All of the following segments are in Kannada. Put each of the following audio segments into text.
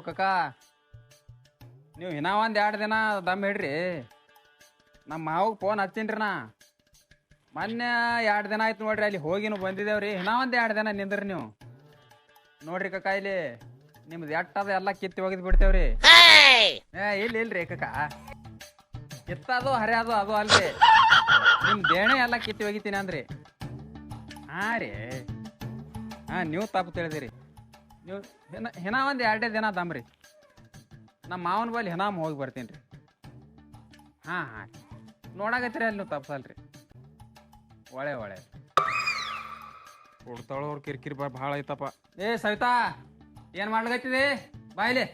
ಕಕ್ಕ ನೀವು ಇನ್ನ ಒಂದ್ 2 ದಿನ ದಮ್ ಹಿಡ್ರಿ. ನಮ್ಮ ಮಾವಗ್ ಫೋನ್ ಹಚ್ತೀನ್ರಿ ನಾ. ಮೊನ್ನೆ 2 ದಿನ ಆಯ್ತು ನೋಡ್ರಿ, ಅಲ್ಲಿ ಹೋಗಿನೂ ಬಂದಿದ್ದೇವ್ರಿ. ಇನ್ನ ಒಂದ್ 2 ದಿನ ನಿಂದ್ರಿ ನೀವು ನೋಡ್ರಿ ಕಕ್ಕ. ಇಲ್ಲಿ ನಿಮ್ದು ಎಟ್ಟದ ಎಲ್ಲ ಕಿತ್ತಿ ಹೋಗಿದ್ ಬಿಡ್ತೇವ್ರಿ. ಇಲ್ರಿ ಕಕ್ಕ, ಕಿತ್ತದು ಹರಿಯೋದು ಅದು ಅಲ್ರಿ, ನಿಮ್ ದೇಣೆ ಎಲ್ಲ ಕಿತ್ತಿ ಹೋಗಿತೀನಿ ಅಂದ್ರಿ. ಹಾ ರೀ, ಹಾ ನೀವು ತಪ್ಪು ತಿಳಿದಿರಿ. ನೀವು ಹಿನ ಒಂದು 2 ದಿನ ದಮ್ರಿ. ನಮ್ಮ ಮಾವನ ಬಲ್ಲಿ ಹಿನಾಮ್ ಹೋಗಿ ಬರ್ತೀನಿ ರೀ. ಹಾಂ ಹಾಂ ನೋಡಾಕತ್ತೀರಿ ಅಲ್ಲಿ ನೀವು ತಪ್ಸಲ್ರಿ. ಒಳ್ಳೆ ಕೊಡ್ತಾಳವ್ರ ಕಿರಿಕಿರಿ ಭಾಳ ಐತಪ್ಪ. ಸವಿತಾ ಏನು ಮಾಡ್ಲಿಕತ್ತಿದೆ? ಬಾಯ್ಲಿ.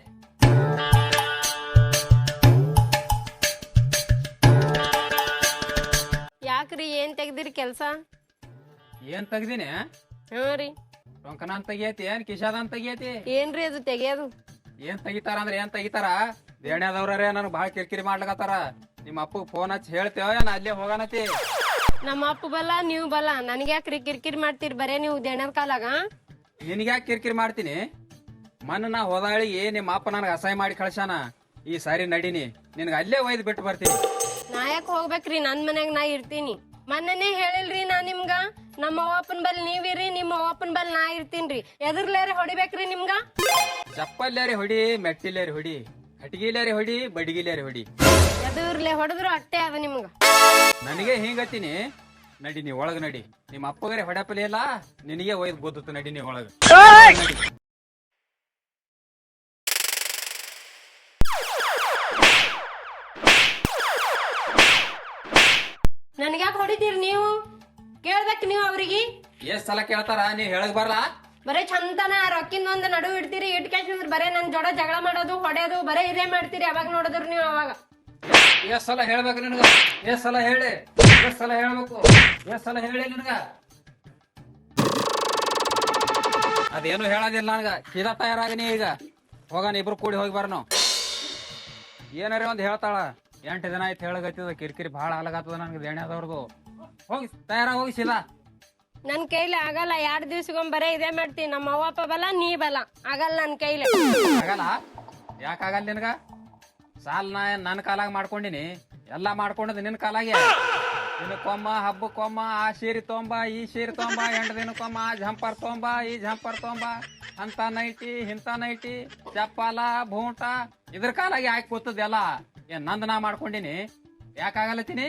ಯಾಕ್ರಿ ಏನ್ ತೆಗ್ದಿರಿ ಕೆಲ್ಸ? ಏನ್ ತೆಗ್ದೀನಿ? ಹ್ಞೂ ರೀ. ಟೊಂಕನ ಅಂತ ತೆಗಿಯತಿ ಏನ್ ಕಿಶಾದ ಅಂತ ತೆಗಿಯತಿ? ಏನ್ರಿ ಅದು ತೆಗಿಯೋದು? ಏನ್ ತೆಗಿತಾರ ಅಂದ್ರೆ ಏನ್ ತೆಗಿತಾರ? ದೇಣ್ಯಾದವ್ರೇ ನನಗೆ ಭಾಳ ಕಿರಿಕಿರಿ ಮಾಡ್ಲಕತ್ತಾರ. ನಿಮ್ಮ ಅಪ್ಪಗೆ ಫೋನ್ ಹಚ್ಚಿ ಹೇಳ್ತೇವ ಏನ ಅಲ್ಲೇ ಹೋಗನತಿ? ನಮ್ಮ ಅಪ್ಪ ಬಲ್ಲ ನೀವು ಬಲ್ಲ, ನನಗೆ ಯಾಕ್ರಿ ಕಿರಿಕಿರಿ ಮಾಡ್ತೀರಿ ಬರೇ ನೀವು ದೇಣದ ಕಾಲಾಗ? ನಿನಗ್ಯಾಕೆ ಕಿರಿಕಿರಿ ಮಾಡ್ತೀನಿ? ಮೊನ್ನೆ ನಾ ಹೋದಾಳಿಗೆ ನಿಮ್ಮ ಅಪ್ಪ ನನಗೆ ಅಸಹ್ಯ ಮಾಡಿ ಕಳ್ಸಾನ. ಈ ಸಾರಿ ನಡೀನಿ, ನಿನಗೆ ಅಲ್ಲೇ ಒಯ್ದು ಬಿಟ್ಟು ಬರ್ತೀನಿ. ನಾ ಯಾಕೆ ಹೋಗ್ಬೇಕ್ರಿ? ನನ್ ಮನ್ಯಾಗ ನಾ ಇರ್ತೀನಿ. ಮೊನ್ನೆನೇ ಹೇಳಿಲ್ರಿ ನಾ ನಿಮ್ಗ, ನಮ್ಮ ಅವ್ವಪ್ಪನ ಬಲ್ ನೀವಿರಿ, ನಿಮ್ಮ ಅವ್ವಪ್ಪನ ಬಲ್ ನಾ ಇರ್ತೀನ್ರಿ. ಎದುರ್ಲೇರಿ ಹೊಡಿಬೇಕ್ರಿ ನಿಮ್ಗ? ಚಪ್ಪಲ್ಲಾರಿ ಹೊಡಿ, ಮೆಟ್ಟಿಲೇರಿ ಹೊಡಿ, ಕಟ್ಗಿಲೇರಿ ಹೊಡಿ, ಬಡಿಗಿಲೇರಿ ಹೊಡಿ, ಎದುರ್ಲೆ ಹೊಡೆದ್ರು ಅಟ್ಟೆ ಅದ ನಿಮ್ಗ. ನನಗೆ ಹಿಂಗತ್ತೀನಿ. ನಡಿ ನೀ ಒಳಗ ನಡಿ. ನಿಮ್ಮ ಅಪ್ಪಗರೆ ಹೊಡಪಲಿ ಇಲ್ಲ, ನಿನಗೆ ಒಯ್ದು ಗೊತ್ತು. ನಡಿ ನೀ ಒಳಗ. ನನ್ಗ್ಯಾಕೆ ಹೊಡಿತೀರಿ ನೀವು? ಕೇಳ್ಬೇಕು ನೀವು ಅವ್ರಿಗೆ. ಎಷ್ಟ್ ಸಲ ಕೇಳ್ತಾರ? ನೀ ಹೇಳಕ್ ಬರಲ್ಲ? ಬರೇ ಚಂದನ ರೊಕ್ಕಿಂದ ಒಂದು ನಡು ಇಡ್ತೀರಿ, ಇಟ್ಕೊಂಡ್ರೆ ಬರೇ ನನ್ ಜೋಡ ಜಗಳ ಮಾಡೋದು ಹೊಡೆಯೋದು ಬರೇ ಇದೇ ಮಾಡ್ತೀರಿ. ಅವಾಗ ನೋಡಿದ್ರು ನೀವು ಅವಾಗ. ಎಷ್ಟ್ ಸಲ ಹೇಳ್ಬೇಕು ನಿನಗ? ಎಷ್ಟ್ ಸಲ ಹೇಳಿ? ಎಷ್ಟ್ ಸಲ ಹೇಳ್ಬೇಕು? ಎಷ್ಟ್ ಸಲ ಹೇಳಿ ನಿನಗ? ಅದೇನು ಹೇಳೋದಿಲ್ಲ ನನಗ. ಸೀದಾ ತಯಾರಾಗಿನಿ ಈಗ. ಹೋಗೋಣ, ಇಬ್ರು ಕೂಡಿ ಹೋಗಿ ಬರ್ನು. ಏನಾರ ಒಂದ್ ಹೇಳ್ತಾಳ. 8 ದಿನ ಆಯ್ತು ಹೇಳಗತ್ತಿದ. ಕಿರಿಕಿರಿ ಭಾಳ ಆಲಾಗತ್ತದ ನನಗೆ ದೇಣ್ಯಾದವ್ರದು. ಹೋಗಿ ತಯಾರಾಗಿ ಹೋಗಿ ಸೀದಾ. ನನ್ ಕೈಲಿ ಆಗಲ್ಲ. 2 ದಿವ್ಸಗೊಮ್ಮೆ ಬರೇ ಇದೇ ಮಾಡ್ತೀನಿ. ನಮ್ಮ ಅವ್ವಪ್ಪ ಬಲ್ಲ, ನೀ ಬಲ್ಲ. ಆಗಲ್ಲ ನನ್ ಕೈಲಿ. ಆಗಲ್ಲ? ಯಾಕಾಗಲ್ಲ ನಿನಗ? ಸಾಲ್ ನನ್ನ ಕಾಲಾಗ ಮಾಡ್ಕೊಂಡಿನಿ. ಎಲ್ಲಾ ಮಾಡ್ಕೊಂಡದ್ ನಿನ್ ಕಾಲಾಗೆ. ದಿನಕ್ಕೊಮ್ಮ, ಹಬ್ಬಕ್ಕೊಮ್ಮ, ಆ ಸೀರೆ ತೊಂಬ, ಈ ಸೀರೆ ತೊಂಬ, 8 ದಿನಕ್ಕೊಮ್ಮ ಆ ಜಂಪರ್ ತೊಂಬ, ಈ ಜಂಪರ್ ತೊಂಬ, ಅಂತ ನೈಟಿ ಇಂತ ನೈಟಿ, ಚಪ್ಪಲ ಬೂಟ, ಇದ್ರ ಕಾಲಾಗೆ ಹಾಕಿ ಕೂತದೆಲ್ಲ. ಏನ್ ನಂದ್ ನಾ ಮಾಡ್ಕೊಂಡಿನಿ? ಯಾಕಾಗಲತ್ತೀನಿ?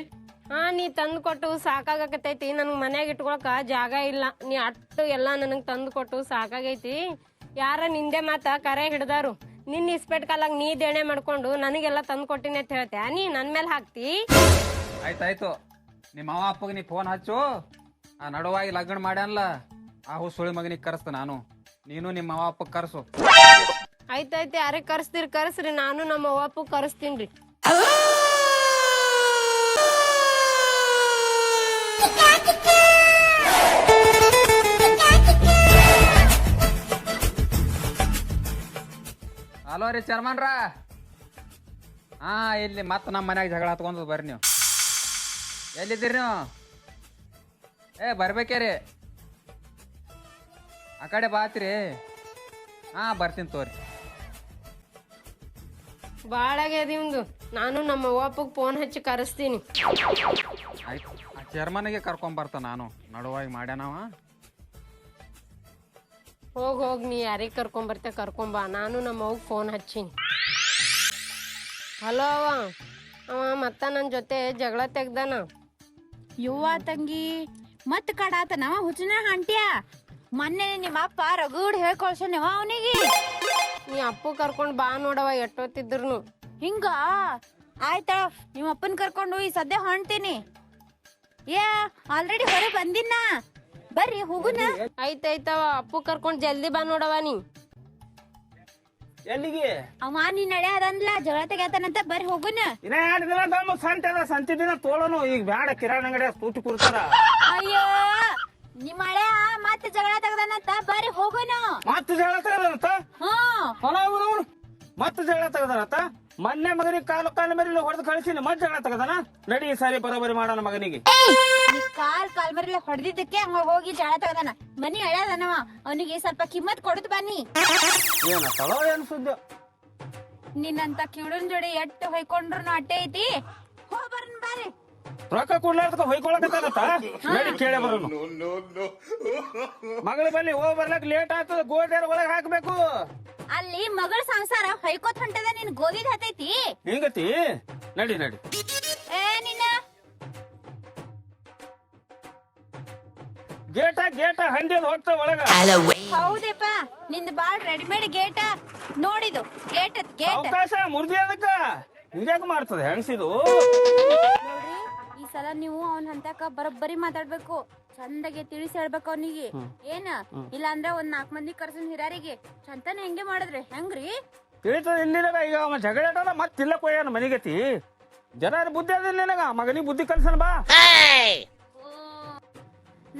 ಹಾ, ನೀ ತಂದು ಕೊಟ್ಟು ಸಾಕಾಗತೈತಿ. ನನ್ಗ್ ಮನ್ಯಾಗ ಇಟ್ಕೊಳಕ ಜಾಗ ಇಲ್ಲ. ನೀ ಅಟ್ಟು ಎಲ್ಲಾ ನನಗ್ ತಂದು ಕೊಟ್ಟು ಸಾಕಾಗೈತಿ. ಯಾರ ನಿಂದೆ ಮಾತ ಕರೆ ಹಿಡ್ದಾರು. ನಿನ್ ಇಸ್ಪೆಟ್ ಕಾಲಾಗ ನೀ ದೇಣೆ ಮಾಡ್ಕೊಂಡು ನನಗೆಲ್ಲ ತಂದು ಕೊಟ್ಟಿನಿ ಅಂತ ಹೇಳ್ತೆ. ನೀ ನನ್ ಮೇಲೆ ಹಾಕ್ತಿ? ಆಯ್ತಾಯ್ತು, ನಿಮ್ಮ ಅವ ಅಪ್ಪಗೆ ನೀ ಫೋನ್ ಹಚ್ಚು. ಆ ನಡುವಾಗಿ ಲಗ್ನ ಮಾಡ್ಯಾನಲ್ಲ ಆ ಸುಳಿ ಮಗನಿಗೆ ಕರೆಸ್ತ ನಾನು. ನೀನು ನಿಮ್ಮ ಅವ ಅಪ್ಪಗೆ ಕರ್ಸು. ಆಯ್ತಾಯ್ತು, ಯಾರಿಗೆ ಕರ್ಸ್ತೀರಿ ಕರ್ಸ್ರಿ. ನಾನು ನಮ್ಮ ಅವ್ವಪ್ಪು ಕರೆಸ್ತೀನ್ರಿ. ಹಲೋ ರೀ ಚರ್ಮನ್ರ. ಹಾ, ಇಲ್ಲಿ ಮತ್ತೆ ನಮ್ಮ ಮನ್ಯಾಗ ಜಗಳ ಹತ್ಕೊಂಡ್ ಬರ್ರಿ. ನೀವು ಎಲ್ಲಿದ್ದೀರಿ ನೀವು? ಬರ್ಬೇಕೇ ರೀ. ಆ ಕಡೆ ಬಾತ್ರಿ. ಹಾ, ಬರ್ತೀನಿ ತೋರಿ. ಬಾಳಾಗ್ಯದ ಇವ್ನ್ದು. ನಾನು ನಮ್ಮ ಅವ್ವಪ್ಪಗೆ ಫೋನ್ ಹಚ್ಚಿ ಕರೆಸ್ತೀನಿ. ಆಯ್ತು, ಆ ಚರ್ಮನಿಗೆ ಕರ್ಕೊಂಬರ್ತ ನಾನು. ನಡುವಾಗಿ ಮಾಡ್ಯಾನವ. ಹೋಗ್ ನೀ ಯಾರಿಗೆ ಕರ್ಕೊಂಬರ್ತೆ ಕರ್ಕೊಂಬಾ. ನಾನು ನಮ್ಮ ಅವ್ಗೆ ಫೋನ್ ಹಚ್ಚೀನಿ. ಹಲೋ ಅವ ಮತ್ತ ನನ್ನ ಜೊತೆ ಜಗಳ ತೆಗ್ದಾನ. ಯುವ ತಂಗಿ ಮತ್ ಕಡಾತನವ ಹುಚ್ಚನ ಹಾಂಟ್ಯ. ಮೊನ್ನೆ ನಿಮ್ಮ ಅಪ್ಪ ರಗೂಡ್ ಹೇಳ್ಕೊಳ್ಸನವ ಅವನಿಗೆ. ನೀ ಅಪ್ಪು ಕರ್ಕೊಂಡ್ ಬಾ ನೋಡವ ಎಷ್ಟೊತ್ತಿದ್ರು. ಹಿಂಗ ಆಯ್ತ, ನಿಮ್ಮ ಅಪ್ಪನ್ ಕರ್ಕೊಂಡು ಈ ಸದ್ಯ ಹೊಂಟೀನಿ. ಆಲ್ರೆಡಿ ಹೊರ ಬಂದಿನ. ಬರ್ರಿ ಹೋಗುನ. ಆಯ್ತಾಯ್ತವ, ಅಪ್ಪು ಕರ್ಕೊಂಡ್ ಜಲ್ದಿ ಬಾ ನೋಡವ. ನೀ ಎಲ್ಲಿಗೆ? ಅವ ನೀ ನಡೆ ಅದನ್ಲ ಜಗಳ ತೆಗ್ಯಾತನಂತ. ಬರ್ರಿ ಹೋಗುನ. ಇನ್ನ 2 ದಿನ ದಮ್ಮ ಸಂತೆ ಅದ, ಸಂತೆ ದಿನ ತೋಳನು. ಈಗ ಬ್ಯಾಡ, ಕಿರಾಣಿ ಅಂಗಡಿ ತೂಟಿ ಕೂರ್ತಾರ. ಅಯ್ಯೋ, ನಿಮ್ಮ ಹಳೆ ಮತ್ತೆ ಜಗಳ ತೆಗ್ದಾನಂತ. ಬರ್ರಿ ಹೋಗುನ. ಮತ್ತೆ ಜಗಳ ತೆಗದಾನಂತ? ಹ್ಮ್, ಮತ್ತೆ ಜಗಳ ತೆಗದಾನಂತ. ಮೊನ್ನೆ ಮಗನಿಗೆ ಕಾಲ ಮರಿ ಹೊಡೆದು ಕಳಿಸಿನ ಮತ್ತೆ ಜಗಳ ತೆಗದಾನ. ನಡಿ ಈ ಸಾರಿ ಬರೋಬರಿ ಮಾಡೋಣ ಮಗನಿಗೆ. ನೀ ಕಾಲ್ ಮರಿಲ್ಲ ಹೊಡೆದಿದ್ದಕ್ಕೆ ಹಂಗ ಹೋಗಿ ಜಗಳ ತೆಗ್ದಾನ. ಮನಿ ಹಳೆದನವ, ಅವನಿಗೆ ಸ್ವಲ್ಪ ಕಿಮ್ಮತ್ ಕೊಡುದ್ ಬನ್ನಿ. ಏನತ್ತಳೋ ಏನ್ ಸುದ್ದಿ? ನಿನ್ನಂತ ಕಿವುಡನ್ ಜೋಡಿ ಎಟ್ಟು ಹೊಯ್ಕೊಂಡ್ರು ಅಟ್ಟೆ ಐತಿ ಹೋಗ್ಬರ್ನ್ ಬಾರಿ ರೊಕ್ಕ ಕೊಡ್ಲಾರ್ದಕ್ಕ ಹೊಯ್ಕೊಳಕತ್ತಾನತ್ತ ನಡಿ ಕೇಳಿ ಬರೋನು ಮಗಳ ಬಲ್ಲಿ ಹೋಗ್ ಬರ್ಲಕ್ ಲೇಟ್ ಆಗ್ತದ ಗೋಲ್ಡೇರ್ ಒಳಗ್ ಹಾಕ್ಬೇಕು ಅಲ್ಲಿ ಮಗಳ ಸಂಸಾರ ಹೊಯ್ಕೋತ್ ಹೊಂಟದ ನಿನ್ ಗೋದಿದ್ ಹತ್ತೈತಿ ಹಿಂಗತಿ ನಡಿ ನಡಿ ಏ ನಿನ್ನ ಗೇಟ ಹಂದಿದ್ ಹೋಗ್ತ ಒಳಗ ಹೌದಪ್ಪ ನಿಂದ್ ಬಾಳ್ ರೆಡಿಮೇಡ್ ಗೇಟ ನೋಡಿದು ಗೇಟ್ ಅವಕಾಶ ಮುರ್ದಿ ಅದಕ್ಕ ಹಿಂಗ್ಯಾಕ ಮಾಡ್ತದ ಹೆಂಗ್ಸಿದು ನೋಡ್ರಿ ಈ ಸಲ ನೀವು ಅವನ್ ಹಂತಕ ಬರೋಬ್ಬರಿ ಮಾತಾಡ್ಬೇಕು ಚಂದಗೆ ತಿಳಿಸಿ ಹೇಳ್ಬೇಕು ಅವನಿಗೆ ಏನ ಇಲ್ಲ ಅಂದ್ರೆ ಒಂದ್ 4 ಮಂದಿ ಕರ್ಸನ್ ಹಿರಾರಿಗೆ ಚಂತನ ಹೆಂಗೆ ಮಾಡಿದ್ರಿ ಹೆಂಗ್ರಿ ತಿಳಿತದ ಇಲ್ಲಿನಾಗ ಈಗ ಅವ ಜಗಳ ಆಡೋಣ ಮತ್ ಇಲ್ಲ ಕೊಯ್ಯಾನ ಮನಿಗತಿ ಜನ ಬುದ್ಧಿ ಅದಿಲ್ಲ ನಿನಗ ಮಗನಿಗೆ ಬುದ್ಧಿ ಕಲ್ಸನ ಬಾ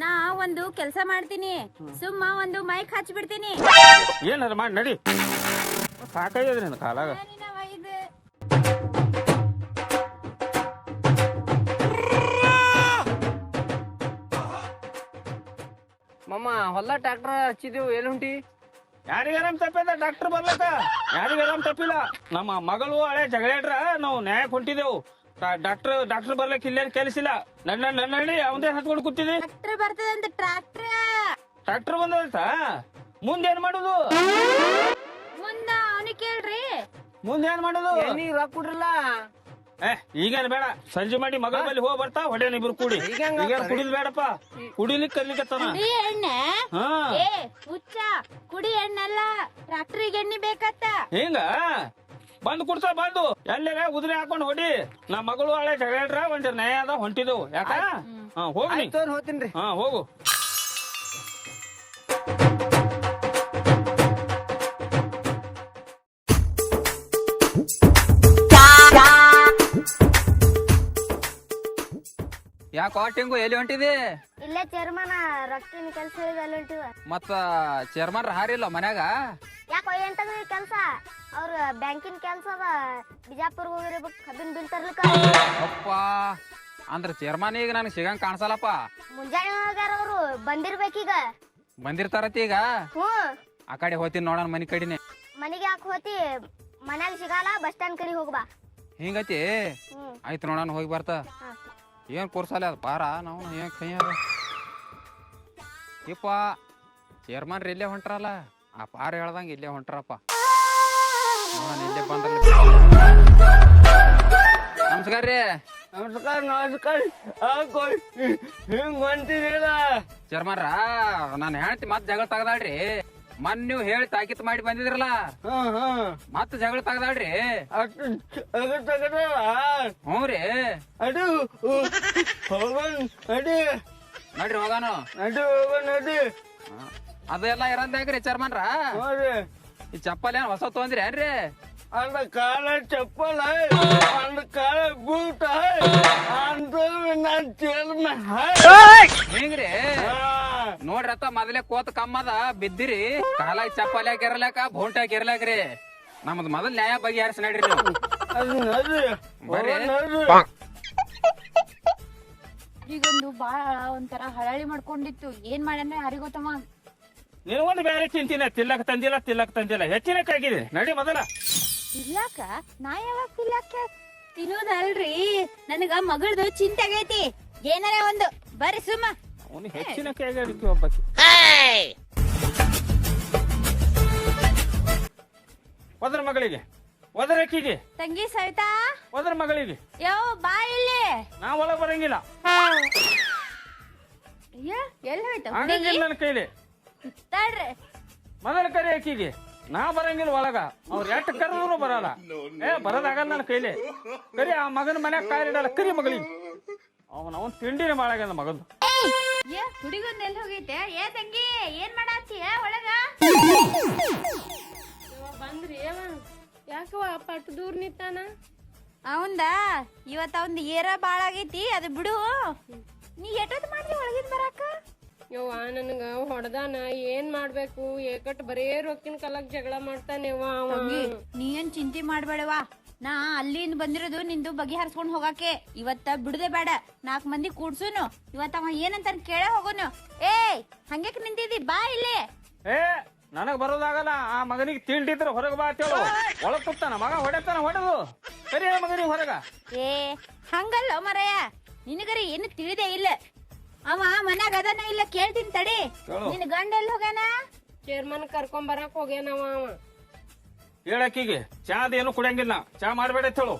ನಾ ಒಂದು ಕೆಲ್ಸ ಮಾಡ್ತೀನಿ ಸುಮ್ಮ ಒಂದು ಮೈಕ್ ಹಚ್ಚಿ ಬಿಡ್ತೀನಿ ಏನಾರ ಮಾಡಿ ನಡಿ ಸಾಕಾಗ್ಯದ್ರಿ ನಿನ್ನ ಕಾಲಾಗ ಮಮ್ಮ ಹೊಲ ಟ್ರ್ಯಾಕ್ಟರ್ ಹಚ್ಚಿದೀವು ಎಲ್ಲಿ ಹೊಂಟಿ ಯಾರಿಗಾರಾಮ್ ತಪ್ಪಿದ ಡಾಕ್ಟರ್ ಬರ್ಲಕ್ಕ ಯಾರಿಗಾರಾಮ್ ತಪ್ಪಿಲ್ಲ ನಮ್ಮ ಮಗಳು ಹಳೆ ಜಗಳಾಡ್ರ ನಾವು ನ್ಯಾಯಕ್ಕೆ ಹೊಂಟಿದೆವು ಡಾಕ್ಟರ್ ಬರ್ಲಕ್ ಇಲ್ಲೇ ಕೆಲಸಿಲ್ಲ ನಡಿ ಅವಂದೇ ಹತ್ಕೊಂಡು ಕೂತಿದಿ ಟ್ರಾಕ್ಟರ್ ಬರ್ತದಂತ ಡಾಕ್ಟರ್ ಬಂದೈತಾ ಮುಂದೇನ್ ಮಾಡುದು ಮುಂದ ಅವನಿಗೆ ಕೇಳ್ರಿ ಮುಂದೇನ್ ಮಾಡುದು ರೊಕ್ಕ ಕೊಡ್ರಲ್ಲ ಈಗೇನ್ ಬೇಡ ಸಂಜೆ ಮಾಡಿ ಮಗಳ ಬಲ್ಲಿ ಹೋಗ್ ಬರ್ತಾ ಹೊಡೆಯನ್ ಇಬ್ರು ಕೂಡಿ ಈಗ ಕುಡಿದ್ ಬೇಡಪ್ಪ ಕುಡಿಲಿಕ್ ಕರ್ಲಿಕತ್ತಾನ ಕುಡಿ ಎಣ್ಣೆ ಹಾ ಏ ಹುಚ್ಚ ಕುಡಿ ಎಣ್ಣೆಲ್ಲ ಟ್ರಾಕ್ಟರ್ಗೆ ಎಣ್ಣೆ ಬೇಕತ್ತ ಹಿಂಗ ಬಂದು ಕುಡ್ಸ ಬಂದು ಎಲ್ಲೇ ಉದುರಿ ಹಾಕೊಂಡ್ ಹೊಡಿ ನಾ ಮಗಳು ಹಳೆ ಜಗಳಾಡ್ರ ಒಂದ್ ನ್ಯಾಯ ಅದ ಹೊಂಟಿದೆವು ಯಾಕ ಹಾ ಹೋಗಿ ಹೋಗ್ತೀನಿ ಹಾ ಹೋಗು ಯಾಕೋ ಟಿಂಗು ಎಲ್ಲಿ ಹೊಂಟಿದಿ ಇಲ್ಲೇ ಚೇರ್ಮನ್ ರೊಕ್ಕಿನ ಕೆಲ್ಸ ಹೇಳಿದ ಅಲ್ಲಿ ಹೊಂಟಿವ ಮತ್ತ ಚೇರ್ಮನ್ ಹಾರಿಲ್ಲ ಮನ್ಯಾಗ ಯಾಕೋ ಏನ್ ತಗದ್ರಿ ಕೆಲ್ಸ ಅವ್ರ ಬ್ಯಾಂಕಿನ ಕೆಲ್ಸ ಅದ ಬಿಜಾಪುರ್ ಹೋಗಿರ್ಬೇಕು ಕಬ್ಬಿನ ಬಿಲ್ ತರ್ಲಿಕ್ಕ ಅಪ್ಪ ಅಂದ್ರ ಚೇರ್ಮನ್ ಈಗ ನನಗೆ ಸಿಗಂಗ್ ಕಾಣಿಸಲ್ಲಪ್ಪ ಮುಂಜಾನೆ ಹೋಗ್ಯಾರ ಅವ್ರು ಬಂದಿರ್ಬೇಕೀಗ ಬಂದಿರ್ತಾರತಿ ಈಗ ಹ್ಞೂ ಆ ಕಡೆ ಹೋಗ್ತೀನಿ ನೋಡೋಣ ಮನಿ ಕಡಿನೇ ಮನಿಗೆ ಯಾಕೆ ಹೋತಿ ಮನ್ಯಾಗ ಸಿಗಲ್ಲ ಬಸ್ ಸ್ಟ್ಯಾಂಡ್ ಕಡೆ ಹೋಗ್ಬಾ ಹಿಂಗತಿ ಹ್ಮ್ ಆಯ್ತು ನೋಡೋಣ ಹೋಗಿ ಬರ್ತಾ ಹಾ. ಏನ್ ಕೊರ್ಸಲ್ಲ ಅದ ಪಾರ ನಾವು ಏನ್ ಕೈ ಅದ ಇಪ್ಪ ಚೇರ್ಮನ್ ಇಲ್ಲೇ ಹೊಂಟ್ರಲ್ಲ ಆ ಪಾರ ಹೇಳ್ದಂಗ ಇಲ್ಲೇ ಹೊಂಟ್ರಪ್ಪ ನೋಡೋಣ ಇಲ್ಲೇ ಬಂದ್ರ ನಮಸ್ಕಾರ ರೀ ನಮಸ್ಕಾರ ಹಿಂಗ್ ಹೊಂಟಿದಿಲ್ಲ ಚೇರ್ಮನ್ರ ನಾನು ಹೇಳ್ತಿ ಮತ್ ಜಗಳ ತಗದಾಳ್ರಿ ಮನ್ ನೀವು ಹೇಳಿ ತಾಕೀತ್ ಮಾಡಿ ಬಂದಿದ್ರಲ್ಲ ಮತ್ ಜಗಳ ತಗದಾಳ್ರಿ ಹ್ಞೂ ರೀ ಅಡು ಹೋಗೋಣ ನಡಿ ನೋಡ್ರಿ ಹೋಗಾನು ನಡಿ ಹೋಗೋಣ ನಡಿ ಅದೆಲ್ಲ ಇರಂದ್ಯಾಗ್ರಿ ಚೇರ್ಮನ್ರ ನೋಡ್ರಿ ಈ ಚಪ್ಪಲ್ ಏನ್ ಹೊಸ ತೊಂದ್ರಿ ಏನ್ರಿ ಅಂದ ಕಾಲ ಚಪ್ಪಲ್ ಅಂದ ಕಾಲ ಬೂಟ್ ಅಂತ ನಾನ್ ಚೇರ್ಮನ್ ಹಿಂಗ್ರಿ ನೋಡ್ರಿ ಅತ್ತ ಮೊದಲೇ ಕೋತ್ ಕಮ್ಮದ ಬಿದ್ದಿರಿ ಕಾಲಾಗ ಚಪ್ಪಲ್ ಹಾಕಿರ್ಲಾಕ ಬೋಂಟ್ ಹಾಕಿರ್ಲಾಕ್ರಿ ನಮ್ದು ಮೊದಲ್ ನ್ಯಾಯ ಬಗೆಹರಿಸಿ ನಡ್ರಿ ನೀವು ಬರ್ರಿ. ಈಗೊಂದು ಬಾಳ ಒಂಥರ ಹಳಳಿ ಮಾಡ್ಕೊಂಡಿತ್ತು ಏನ್ ಮಾಡ್ಯಾನ ಯಾರಿಗ್ ಗೊತ್ತಮ್ಮ ನೀವು ಒಂದು ಬೇರೆ ಚಿಂತಿನ ತಿಲ್ಲಕ್ ತಂದಿಲ್ಲ ಹೆಚ್ಚಿನ ಕಾಗಿದೆ ನಡಿ ಮೊದಲ ತಿಲ್ಲಾಕ ನಾ ಯಾವಾಗ ತಿಲ್ಲಾಕ ತಿನ್ನೋದಲ್ರಿ ನನಗ ಮಗಳದು ಚಿಂತೆ ಆಗೈತಿ ಏನಾರ ಒಂದು ಬರ್ರಿ ಸುಮ್ಮ ಅವನು ಹೆಚ್ಚಿನ ಕೈಗಾರಿಕೆ ಒಬ್ಬಕ್ಕೆ ಒದ್ರ ಮಗಳಿಗೆ ಒದ್ರ ಅಕ್ಕಿಗೆ ತಂಗಿ ಸವಿತಾ ಒದ್ರ ಮಗಳಿಗೆ ಯೋ ಬಾ ಇಲ್ಲಿ ನಾ ಒಳಗ್ ಬರಂಗಿಲ್ಲ ಎಲ್ಲಿ ಹೋಯ್ತು ಆಗಂಗಿಲ್ಲ ನನ್ನ ಕೈಲಿ ತಡ್ರಿ ಮೊದಲ ಕರಿ ಅಕ್ಕಿಗೆ ನಾ ಬರಂಗಿಲ್ಲ ಒಳಗ ಅವ್ರ ಎಷ್ಟ್ ಕರೆದ್ರು ಬರಲ್ಲ ಬರೋದಾಗಲ್ಲ ನನ್ನ ಕೈಲಿ ಕರಿ ಆ ಮಗನ ಮನ್ಯಾಗ ಕಾಯಿಡಲ್ಲ ಕರಿ ಮಗಳಿಗೆ ಅವನ್ ತಿಂಡಿನೇ ಮಾಡಾಗ್ಯದ ಮಗಂದು ಹುಡುಗಂದ ಎಲ್ಲಿ ಹೋಗೈತೆ ಏ ತಂಗಿ ಏನ್ ಮಾಡಾತಿ ಒಳಗ ಬಂದ್ರಿ ಯಾಕವ ಪಟ್ಟು ದೂರ ನಿಂತಾನ ಅವಂದ ಇವತ್ತ ಅವಂದ್ ಏರ ಬಾಳ ಆಗೈತಿ ಅದು ಬಿಡು ನೀ ಎಷ್ಟೊತ್ತು ಮಾಡ್ತಿ ಒಳಗಿಂದ ಬರಾಕ ಯವ್ವ ನನಗ ಹೊಡ್ದಾನ ಏನ್ ಮಾಡ್ಬೇಕು ಏಕಟ್ ಬರೇ ರೊಕ್ಕಿನ ಕಲಕ್ ಜಗಳ ಮಾಡ್ತಾನೆವ್ವ ಅವ ನೀ ಏನ್ ಚಿಂತೆ ಮಾಡ್ಬೇಡವಾ ನಾ ಅಲ್ಲಿಂದ ಬಂದಿರೋದು ನಿಂದು ಬಗೆಹರಿಸ್ಕೊಂಡ್ ಹೋಗಾಕೆ ಇವತ್ತ ಬಿಡುದೇ ಬೇಡ 4 ಮಂದಿ ಕೂಡ್ಸುನು ಇವತ್ತ ಅವ ಏನಂತ ಕೇಳ ಹೋಗೋನು ಏಯ್ ಹಂಗ್ಯಾಕ್ ನಿಂತಿದಿ ಬಾ ಇಲ್ಲಿ ನನಗ್ ಬರೋದಾಗಲ್ಲ. ಆ ಮಗನಿಗೆ ತಿಂಡಿದ್ರ ಹೊರಗೆ ಬಾ ಅಂತೇಳು. ಒಳಗ್ ಕೂತಾನ ಮಗ ಹೊಡೆತಾನ ಹೊಡೆದು ಸರಿ ಮಗನಿಗೆ ಹೊರಗ. ಏ ಹಂಗಲ್ಲ ಮರಯ್ಯ, ನಿನಗರಿ ಏನು ತಿಳಿದೇ ಇಲ್ಲ. ಅವ ಮನ್ಯಾಗ ಅದನ ಇಲ್ಲ ಕೇಳ್ತೀನಿ ತಡಿ. ನಿನ್ ಗಂಡ ಎಲ್ಲಿ ಹೋಗ್ಯಾನ? ಚೇರ್ಮನ್ ಕರ್ಕೊಂಡ್ ಬರಾಕ್ ಹೋಗ್ಯಾನವ ಅವ. ಹೇಳಕ್ಕಿಗೆ ಚಾದ ಏನು ಕುಡಿಯಂಗಿಲ್ಲ, ಚಾ ಮಾಡ್ಬೇಡ ಅಂತ ಹೇಳು.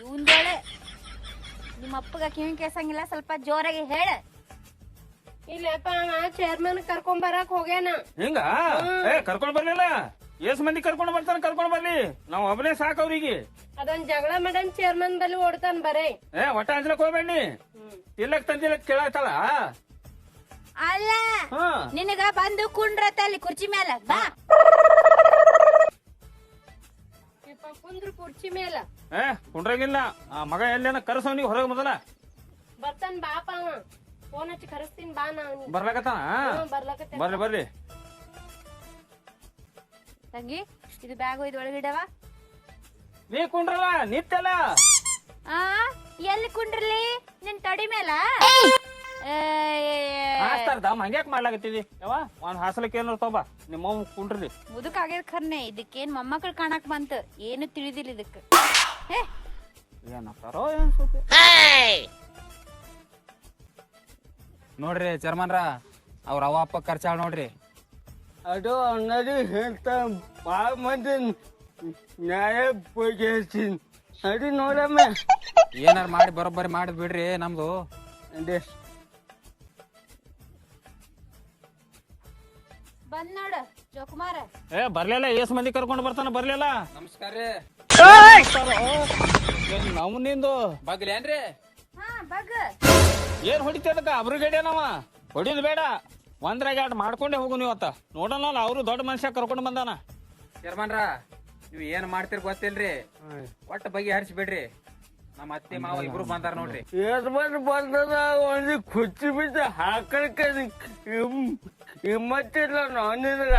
ಇವಂದೇಳೆ ನಿಮ್ಮ ಅಪ್ಪಗ ಕಿವಿ ಕೇಸಂಗಿಲ್ಲ, ಸ್ವಲ್ಪ ಜೋರಾಗಿ ಹೇಳ. ಇಲ್ಲಪ್ಪ ಅವ ಚೇರ್ಮನ್ ಕರ್ಕೊಂಡ್ ಬರಾಕ್ ಹೋಗ್ಯಾನ. ಹಿಂಗ ಕರ್ಕೊಂಡ್ ಬರ್ಲಿಲ್ಲ. ಎಷ್ಟ್ ಮಂದಿ ಕರ್ಕೊಂಡ್ ಬರ್ತಾನ, ಕರ್ಕೊಂಡ್ ಬರ್ಲಿ. ನಾವ್ ಒಬ್ಬನೇ ಸಾಕ ಅವ್ರಿಗೆ. ಅದೊಂದ್ ಜಗಳ ಮಾಡನ್ ಚೇರ್ಮನ್ ಬಲ್ಲಿ ಓಡ್ತಾನ ಬರೇ. ಒಟ್ಟ ಅಂಜಲಕ್ ಹೋಗ್ಬೇಡಿ. ತಿಲ್ಲಕ್ ತಂದಿಲ್ಲಕ್ ಕೇಳಾಯ್ತಲ್ಲ. ಅಲ್ಲ ನಿನಗ ಬಂದು ಕುಂಡ್ರತ್ತ ಅಲ್ಲಿ ಕುರ್ಚಿ ಮೇಲೆ ಬಾ. ಕುಂದ್ರು ಕುರ್ಚಿ ಮೇಲ ಕುಂಡ್ರಂಗಿಲ್ಲ. ಆ ಮಗ ಎಲ್ಲೇನ ಕರ್ಸವ್ನಿಗೆ ಹೊರಗೆ ಮೊದಲ. ಬರ್ತಾನ ಬಾಪ ಅವ. ಫೋನ್ ಹಚ್ಚಿ ಕರೆಸ್ತೀನಿ ಬಾ ನಾ ಅವ್ನಿಗೆ. ಬರ್ಲಕತ್ತಾನ. ಬರ್ಲಕತ್ತ. ಬರ್ಲಿ ಬರ್ಲಿ. ತಂಗಿ ಇದು ಬ್ಯಾಗ್ ಒಯ್ದು ಒಳಗಿಡವ. ನೀ ಕುಂಡ್ರಲ್ಲ ನಿತ್ತಲ್ಲ. ಆ ಎಲ್ಲಿ ಕುಂಡ್ರಲಿ? ನಿನ್ ತಡಿ ಮೇಲ ಹಾಸ್ತಾರ್ದಮ್ಮ ಹಂಗ್ಯಾಕ್ ಮಾಡ್ಲಾಗತ್ತಿದಿ ಯಾವ? ಒಂದ್ ಹಾಸಲಕ್ಕೆ ಏನಾರ ತಗೋಬ, ನಿಮ್ಮ ಕುಂಡ್ರಲಿ. ಮುದುಕ್ ಆಗ್ಯದ ಖರ್ನೆ, ಇದಕ್ಕೇನ್ ಮೊಮ್ಮಕ್ಳು ಕಾಣಕ್ ಬಂತ, ಏನು ತಿಳಿದಿಲ್ಲ ಇದಕ್ಕ. ಏನಪ್ಪಾರೋ ಏನ್ ಸುದ್ದಿ. ನೋಡ್ರಿ ಚೇರ್ಮನ್ರ, ಅವ್ರ ಅವ್ವ ಅಪ್ಪ ಖರ್ಚಾಳ ನೋಡ್ರಿ. ಅದು ಅನ್ನೋದು ಹೇಳ್ತಾ ಭಾಳ ಮಂದಿ ನ್ಯಾಯ ಬಗೆಹರಿಸ್ತೀನಿ. ಅದು ನೋಡಮ್ಮ ಏನಾರ ಮಾಡಿ ಬರೋಬ್ಬರಿ ಮಾಡಿ ಬಿಡ್ರಿ ನಮ್ದು. ಅದೇ ಬಂದ್ ನೋಡ ಜೋಕುಮಾರ. ಬರ್ಲಿಲ್ಲ. ಎಷ್ಟ್ ಮಂದಿ ಕರ್ಕೊಂಡ್ ಬರ್ತಾನ ಬರ್ಲಿಲ್ಲ. ನಮಸ್ಕಾರ ರೀ. ನಾವು ನಿಂದು ಬಗ್ಲಿ ಏನ್ರಿ? ಹಾ ಬಗ್ ಏನ್ ಹೊಡಿತದಕ್ಕ ಅಬ್ರುಗೇಡೇನವ? ಹೊಡಿದ್ ಬೇಡ, ಒಂದ್ರಾಗ ಎರಡು ಮಾಡ್ಕೊಂಡೆ ಹೋಗು ನೀವತ್ತ. ನೋಡೋಣ ಅವ್ರು ದೊಡ್ಡ ಮನುಷ್ಯ ಕರ್ಕೊಂಡ್ ಬಂದಾನ. ಚೇರ್ಮನ್ರ, ನೀವ್ ಏನ್ ಮಾಡ್ತೀರಿ ಗೊತ್ತಿಲ್ರಿ, ಒಟ್ಟ ಬಗೆ ಹರಿಸಿ ಬಿಡ್ರಿ. ನಮ್ಮ ಅತ್ತೆ ಮಾವ ಇಬ್ರು ಬಂದಾರ ನೋಡ್ರಿ. ಎಷ್ಟು ಮಂದಿ ಬಂದದ ಒಂದು ಕುಚ್ಚಿ ಬಿದ್ದ ಹಾಕಕ್ಕೆ ಹಿಮ್ಮತ್ತಿಲ್ಲ ನಿನಗ.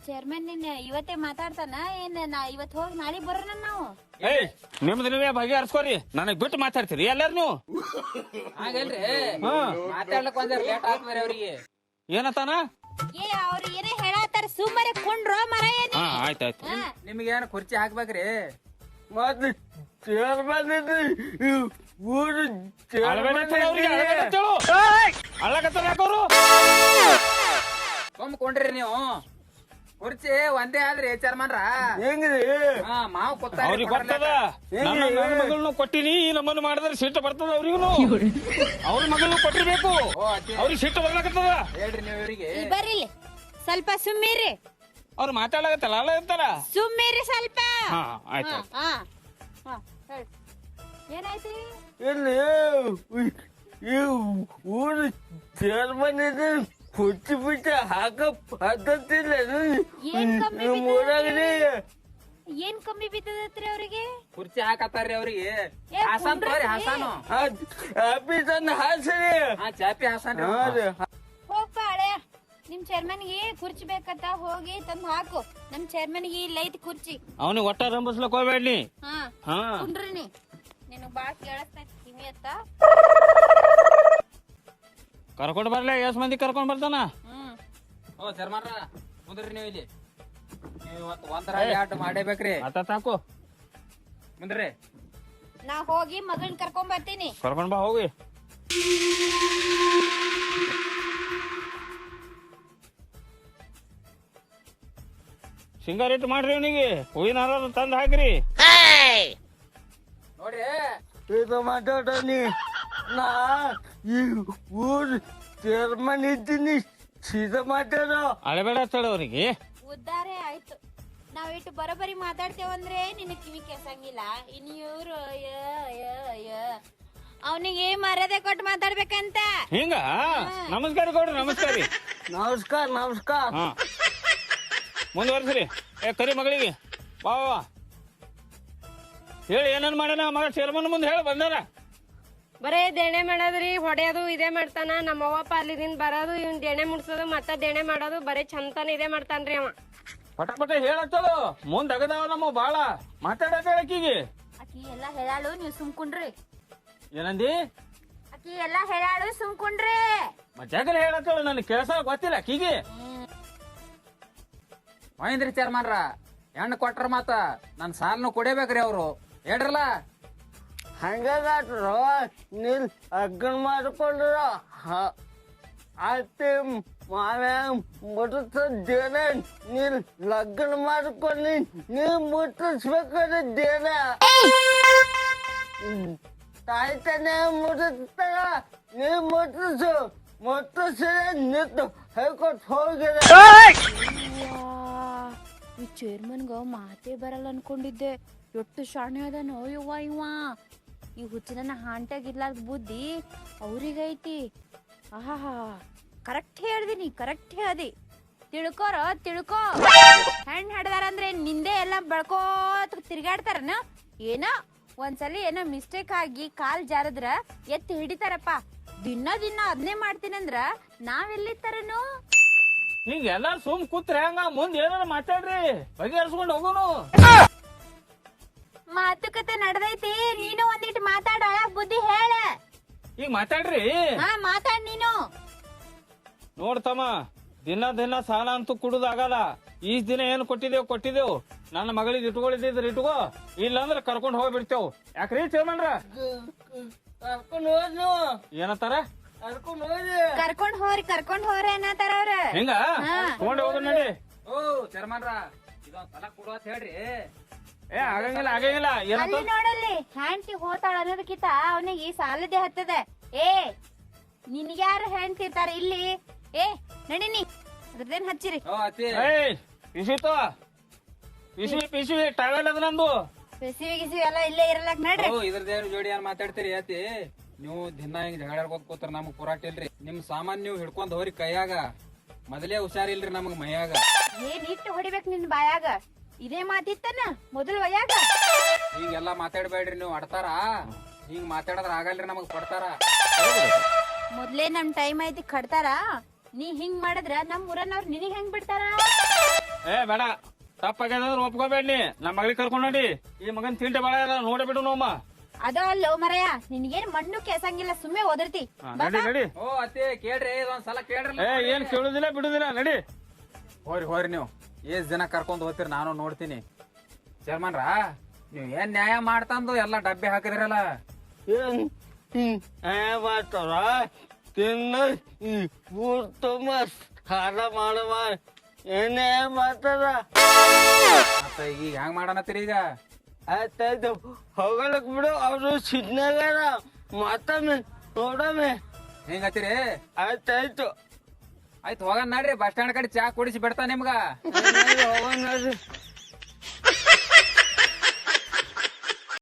ಚೇರ್ಮನ್ ನಿನ್ನ ಇವತ್ತೇ ಮಾತಾಡ್ತಾನ ಏನ್? ಇವತ್ ಹೋಗಿ ನಾಳೆ ಬರೋಣ ನಾವು. ಏಯ್ ನಿಮ್ದು ನೀವೇ ಬಗೆ ಹರಿಸ್ಕೋರಿ, ನನಗ್ ಬಿಟ್ಟು ಮಾತಾಡ್ತೀರಿ ಎಲ್ಲಾರು ನೀವು. ಹಾಗಲ್ರಿ, ಮಾತಾಡ್ಲಕ್ ಒಂದ್ ಲೇಟ್ ಆಗ್ತದ್ರಿ ಅವ್ರಿಗೆ. ಏನತ್ತಾನ? ಏ ಅವ್ರು ಏನೇ ಹೇಳತ್ತಾರ, ಸುಮ್ಮನೆ ಕೊಂಡ್ರೋ ಮರ. ಹಾ ಆಯ್ತಾಯ್ತು. ನಿಮ್ಗೇನ ಕುರ್ಚಿ ಹಾಕ್ಬೇಕ್ರಿ? ಮತ್ತೆ ಚೇರ್ಮನ್ ಊರು ಅಳ್ಳಕತ್ತಾರ ಯಾಕವ್ರು? ಕೊಂಡ್ರಿ ನೀವು. ಕುರ್ಚಿ ಒಂದೇ ಆದ್ರಿ ಚೇರ್ಮನ್ರ. ಹೆಂಗ್ರಿ? ಮಾವು ಅವ್ರಿಗೆ ಬರ್ತದ. ನನ್ನ ಮಗಳನ್ನ ಕೊಟ್ಟಿನಿ, ಈ ನಮ್ಮನ್ನು ಮಾಡಿದ್ರೆ ಸಿಟ್ಟು ಬರ್ತದ ಅವ್ರಿಗೂ. ಅವ್ರ ಮಗಳನ್ನ ಕೊಟ್ಟಿರ್ಬೇಕು, ಅವ್ರಿಗೆ ಸಿಟ್ಟು ಬರ್ಲಾಕತ್ತದ. ಹೇಳ್ರಿ ನೀವು ಇವ್ರಿಗೆ. ಬರ್ರಿ ಸ್ವಲ್ಪ ಸುಮ್ಮಿರಿ. ಅವ್ರು ಮಾತಾಡಕತ್ತಲ್ಲ ಅಲ್ಲ ಇರ್ತಾರ. ಸುಮ್ಮಿರಿ ಸ್ವಲ್ಪ. ಹಾ ಆಯ್ತು. ಏನಾಯ್ತು? ಇಲ್ಲಿ ಈ ಊರು ಚೇರ್ಮನ್ ಕುಚ್ಚಿ ಬಿಟ್ಟ ಹಾಕ ಪದ್ಧತಿಲ್ಲ ಏನ್ ಕಮ್ಮಿ ನಮ್ಮ ಊರಾಗ್ರಿ. ಏನ್ ಕಮ್ಮಿ ಬಿದ್ದದತ್ರಿ ಅವ್ರಿಗೆ? ಕುರ್ಚಿ ಹಾಕತ್ತಾರ್ರಿ ಅವ್ರಿಗೆ. ಹಾಸನ್ ತೋರಿ ಹಾಸಾನು. ಆಫೀಸನ್ನ ಹಾಸ್ರಿ. ಚಾಪಿ ಹಾಸನ್. ಹೋಗ್ಪ ಹಳೆ, ನಿಮ್ ಚೇರ್ಮನ್ಗೆ ಕುರ್ಚಿ ಬೇಕತ್ತ, ಹೋಗಿ ತಂದ್ ಹಾಕು. ನಮ್ ಚೇರ್ಮನ್ಗೆ ಇಲ್ಲ ಐತಿ ಕುರ್ಚಿ. ಅವನಿಗೆ ಒಟ್ಟ ರಂಬಸ್ಲಕ್ ಹೋಗ್ಬೇಡಿ. ಹಾ ಕುಂಡ್ರಿ. ನಿನಗ್ ಬಾಳ್ ಕೇಳಸ್ತೈತಿ ಕಿವಿ ಅತ್ತ. ಕರ್ಕೊಂಡ್ ಬರ್ಲಿ. ಎಷ್ಟ್ ಮಂದಿ ಕರ್ಕೊಂಡ್ ಬರ್ತಾನ? ಓ ಚೇರ್ಮನ್ರ, ಮುಂದ್ರಿ ನೀವು ಇಲ್ಲಿ. ನೀವು ಇವತ್ತು ಒಂದರ ಎರಡು ಮಾಡೇಬೇಕ್ರಿ. ಸಾಕು ಮುಂದ್ರಿ. ನಾ ಹೋಗಿ ಮಗಳನ್ ಕರ್ಕೊಂಡ್ ಬರ್ತೀನಿ. ಕರ್ಕೊಂಡ್ ಬಾ ಹೋಗಿ. ಸಿಂಗಾರಿಟ್ಟು ಮಾಡ್ರಿ, ಅವನಿಗೆ ಹೂವಿನ ಹಾರ ತಂದ್ ಹಾಕ್ರಿ. ನೋಡ್ರಿ, ಇದು ಮಾತಾಡೋನಿ. ನಾ ಈ ಊರು ಚೇರ್ಮನ್ ಇದ್ದೀನಿ, ಸೀದಾ ಮಾತಾಡೋ. ಅಳಬೇಡ ಅಂತೇಳಿ ಅವ್ರಿಗೆ. ಉದ್ದಾರೇ ಆಯ್ತು. ನಾವ್ ಇಟ್ಟು ಬರೋಬ್ಬರಿ ಮಾತಾಡ್ತೇವಂದ್ರೆ ನಿನ್ನ ಕಿವಿ ಕೇಸಂಗಿಲ್ಲ. ಇನ್ ಇವ್ರು ಅವನಿಗೆ ಮರ್ಯಾದೆ ಕೊಟ್ಟು ಮಾತಾಡ್ಬೇಕಂತ. ಹಿಂಗ ನಮಸ್ಕಾರ ಕೊಡ್ರಿ. ನಮಸ್ಕಾರ. ನಮಸ್ಕಾರ ನಮಸ್ಕಾರ. ಹಾ ಮುಂದುವರ್ಸ್ರಿ. ಕರಿ ಮಗಳಿಗೆ ಬಾ ಬಾ ಹೇಳಿ ಏನೇನ್ ಮಾಡ್ಯಾನ ಮಗ ಚೇರ್ಮನ್ ಮುಂದೆ ಹೇಳಿ ಬಂದಾರ. ಬರೇ ದೇಣೆ ಮಾಡೋದ್ರಿ, ಹೊಡೆಯೋದು ಇದೇ ಮಾಡ್ತಾನ. ನಮ್ಮವ್ವ ಪಾಲಿದಿಂದ ಬರೋದು, ಇವ್ನ್ ದೇಣೆ ಮುಡ್ಸೋದು, ಮತ್ತ ದೇಣೆ ಮಾಡೋದು, ಬರೇ ಚಂತನ ಇದೇ ಮಾಡ್ತಾನ್ರಿ ಅವ. ಪಟ ಪಟ ಹೇಳತ್ತಳು. ಮುಂದ್ ಅಗದಾವ ನಮ್ಮ ಬಾಳ ಮಾತಾಡಕೀಗೆ. ಆಕಿ ಎಲ್ಲಾ ಹೇಳಾಳು, ನೀವ್ ಸುಮ್ಕೊಂಡ್ರಿ. ಏನಂದಿ? ಆಕಿ ಎಲ್ಲಾ ಹೇಳಾಳು ಸುಮ್ಕೊಂಡ್ರಿ. ಜಗಲ್ ಹೇಳತ್ತೇಳು ನನ್ ಕೆಲಸ ಗೊತ್ತಿಲ್ಲ ಆಕಿಗೆ. ಮಹೇಂದ್ರಿ ಚೇರ್ಮನ್ರ ಹೆಣ್ಣು ಕೊಟ್ರ ಮಾತ ನನ್ ಸಾಲನು ಕೊಡಬೇಕ್ರಿ ಅವ್ರು ಹೇಳ್ರಲ್ಲ. ಹಂಗಾದ್ರು ನೀಲ್ ಅಗ್ಗನ್ ಮಾಡ್ಕೊಂಡ್ರ ಅತ್ತೆ ಮಾವ ಮುಟ್ಟಿಸೇನ ನೀಲ್ ಲಗ್ನ ಮಾಡ್ಕೊಂಡು ನೀವ್ ಮುಟ್ಟಿಸ್ಬೇಕಾದೇನ ತಾಯ್ತಾನೆ ಮುಟ್ಟಿಸ್ತಾರ ನೀವ್ ಮುಟ್ಟಿಸಿ ನಿಂತು ಹೇಳ್ಕೊಟ್ ಹೋಗಿರ. ಈ ಚೇರ್ಮನ್ಗ ಮಾತೇ ಬರಲ್ಲ ಅನ್ಕೊಂಡಿದ್ದೆ. ಎಷ್ಟು ಶಾಣೆ ಅದನೋ ಇವ. ಈ ಹುಚ್ಚನ ಹಾಂಟ್ಯಾಗಿರ್ಲಾರ್ದ ಬುದ್ಧಿ ಅವ್ರಿಗೈತಿ. ಆಹಾ ಕರೆಕ್ಟ್ ಹೇಳ್ದಿ. ತಿಳ್ಕೋ ಹೆಣ್ ಹಡ್ದಾರಂದ್ರೆ ನಿಂದೆ ಎಲ್ಲ ಬಳ್ಕೋತ್ ತಿರ್ಗಾಡ್ತಾರನ. ಏನ ಒಂದ್ಸಲಿ ಏನೋ ಮಿಸ್ಟೇಕ್ ಆಗಿ ಕಾಲ್ ಜಾರದ್ರ ಎತ್ತಿ ಹಿಡಿತಾರಪ್ಪ. ದಿನ ಅದ್ನೇ ಮಾಡ್ತೀನಂದ್ರ ನಾವೆಲ್ಲಿತ್ತಾರನು. ಹಿಂಗ ಎಲ್ಲಾರು ಸುಮ್ ಕೂತ್ರೆ ಹಂಗ ಮುಂದ್ ಏನಾರ ಮಾತಾಡ್ರಿ, ಬಗೆಹರಿಸ್ಕೊಂಡ್ ಹೋಗೋನು. ಮಾತುಕತೆ ನಡ್ದೈತಿ, ನೀನು ಒಂದಿಟ್ಟು ಮಾತಾಡ, ಬುದ್ಧಿ ಹೇಳ. ಈಗ ಮಾತಾಡ್ರಿ. ಮಾತಾಡ್ ನೀನು. ನೋಡ್ತಮ್ಮ, ದಿನ ಸಾಲ ಅಂತೂ ಕುಡುದಾಗಲ್ಲ. ಈ ದಿನ ಏನ್ ಕೊಟ್ಟಿದ್ದೇವು ನನ್ನ ಮಗಳಿಗೆ ಇಟ್ಕೊಂಡಿದ್ರ ಇಟ್ಕೋ, ಇಲ್ಲಾಂದ್ರ ಕರ್ಕೊಂಡ್ ಹೋಗ್ಬಿಡ್ತೇವ್. ಯಾಕ್ರಿ ಚೇರ್ಮನ್ರ ಕರ್ಕೊಂಡು ಹೋದ್ ನೀವು ಏನಂತಾರ? ಕರ್ಕೊಂಡ್ ಹೋರಿ ಅನ್ನತಾರ ಅವ್ರ. ಹಿಂಗ ತಗೊಂಡ್ ಹೋದ್ರ ನಡಿ. ಓ ಚೇರ್ಮನ್ರ ಇದೊಂದ್ ಸಲ ಕೊಡು ಅಂತ ಹೇಳ್ರಿ. ಆಗಂಗಿಲ್ಲ ಏನಂತ ಅಲ್ಲಿ ನೋಡಲ್ಲಿ ಹ್ಯಾಂಡ್ತಿ ಹೋತಾಳ ಅನ್ನೋದಕ್ಕಿಂತ ಅವನಿಗೆ ಸಾಲದೇ ಹತ್ತದೆ. ನಿನ್ಗ್ಯಾರು ಹೆಂಡ್ತಿ ಇರ್ತಾರ ಇಲ್ಲಿ? ನಡಿನಿ ಅದ್ರದೇನ್ ಹಚ್ಚಿರಿ. ಓ ಅತ್ತಿ ಪಿಶಿ ಟವೆಲ್ ಅದ ನಂದು. ಗಿಸಿವಿ ಎಲ್ಲ ಇಲ್ಲೇ ಇರಲಕ್ ನಡ್ರಿ. ಓ ಇದ್ರದೇನು ಜೋಡಿ ಏನ್ ಮಾತಾಡ್ತೀರಿ ಅತ್ತಿ? ನೀವು ದಿನ ಹಿಂಗ್ ಜಗಳ ಕೂತಾರ ನಮಗ್ ಪುರಾಟ ಇಲ್ರಿ. ನಿಮ್ ಸಾಮಾನ್ ನೀವು ಹಿಡ್ಕೊಂಡ್ ಹೋರಿ ಕೈಯಾಗ. ಮೊದಲೇ ಹುಷಾರಿಲ್ರಿ ನಮಗ್ ಮೈಯಾಗ. ಏನ್ ಇಟ್ಟು ಹೊಡಿಬೇಕ್ ನಿನ್ ಬಾಯಾಗ? ಇದೇ ಮಾತಿತ್ತನ ಮೊದಲು ವಯಾಗ. ಹಿಂಗೆಲ್ಲಾ ಮಾತಾಡ್ಬೇಡ್ರಿ ನೀವು. ಆಡ್ತಾರ ಹಿಂಗ್ ಮಾತಾಡದ್ರ ಆಗಲ್ರಿ, ನಮಗ್ ಕೊಡ್ತಾರ. ಮೊದ್ಲೇ ನಮ್ ಟೈಮ್ ಐತಿ ಕಡ್ತಾರ. ನೀ ಹಿಂಗ್ ಮಾಡಿದ್ರ ನಮ್ ಊರನ್ನವ್ರ ನಿನಗ್ ಹೆಂಗ್ ಬಿಡ್ತಾರ? ಬೇಡ, ತಪ್ಪಾಗ್ಯದಂದ್ರ ಒಪ್ಕೋಬೇಡಿ. ನಮ್ಮ ಮಗಳಿಗೆ ಕರ್ಕೊಂಡ್ ನೋಡಿ. ಈ ಮಗನ್ ತಿಂಡಿ ಬಾಳ ನೋಡೇ ಬಿಡು ನೋಮ್ಮ. ಅದ ಅಲ್ಲೋ ಮರಯ್ಯ, ನಿನ್ಗೇನ್ ಮಣ್ಣು ಕೆಸಂಗಿಲ್ಲ, ಸುಮ್ಮನೆ ಓದಿರ್ತಿ. ನಡಿ. ಓ ಅತ್ತಿ ಕೇಳ್ರಿ, ಇದೊಂದ್ ಸಲ ಕೇಳ್ರಿ. ಏನ್ ಕೇಳುದಿಲ್ಲ ಬಿಡುದಿಲ್ಲ, ನಡಿ. ಹೋರಿ ನೀವು ಎಷ್ಟ್ ಜನ ಕರ್ಕೊಂಡ್ ಹೋಗ್ತೀರಿ ನಾನು ನೋಡ್ತೀನಿ. ಚೇರ್ಮನ್ರ ನೀವ್ ಏನ್ ನ್ಯಾಯ ಮಾಡ್ತಂದು ಎಲ್ಲಾ ಡಬ್ಬಿ ಹಾಕಿದ್ರಲ್ಲ. ಮಾಡ್ತಾರ ತಿನ್ನ ಈ ಊರ್ ತುಂಬ ಸಾಲ ಮಾಡುವ ಏನೇ ಮಾಡ್ತಾರ. ಈಗ ಹೆಂಗ್ ಮಾಡನತ್ತೀರಿ ಈಗ? ಆಯ್ತಾಯ್ತು, ಹೋಗಲಕ್ ಬಿಡು. ಅವ್ರು ಸಿದ್ನಾಗಾರ ಮತ್ತೊಮ್ಮೆ ನೋಡಮ್ಮೆ. ಹೆಂಗತ್ತೀರಿ? ಆಯ್ತಾಯ್ತು ಆಯ್ತು ಹೋಗನ್ ನಡ್ರಿ. ಬಸ್ ಸ್ಟ್ಯಾಂಡ್ ಕಡೆ ಚಾ ಕುಡಿಸಿ ಬಿಡ್ತಾ ನಿಮ್ಗ. ಹೋಗೋಣ.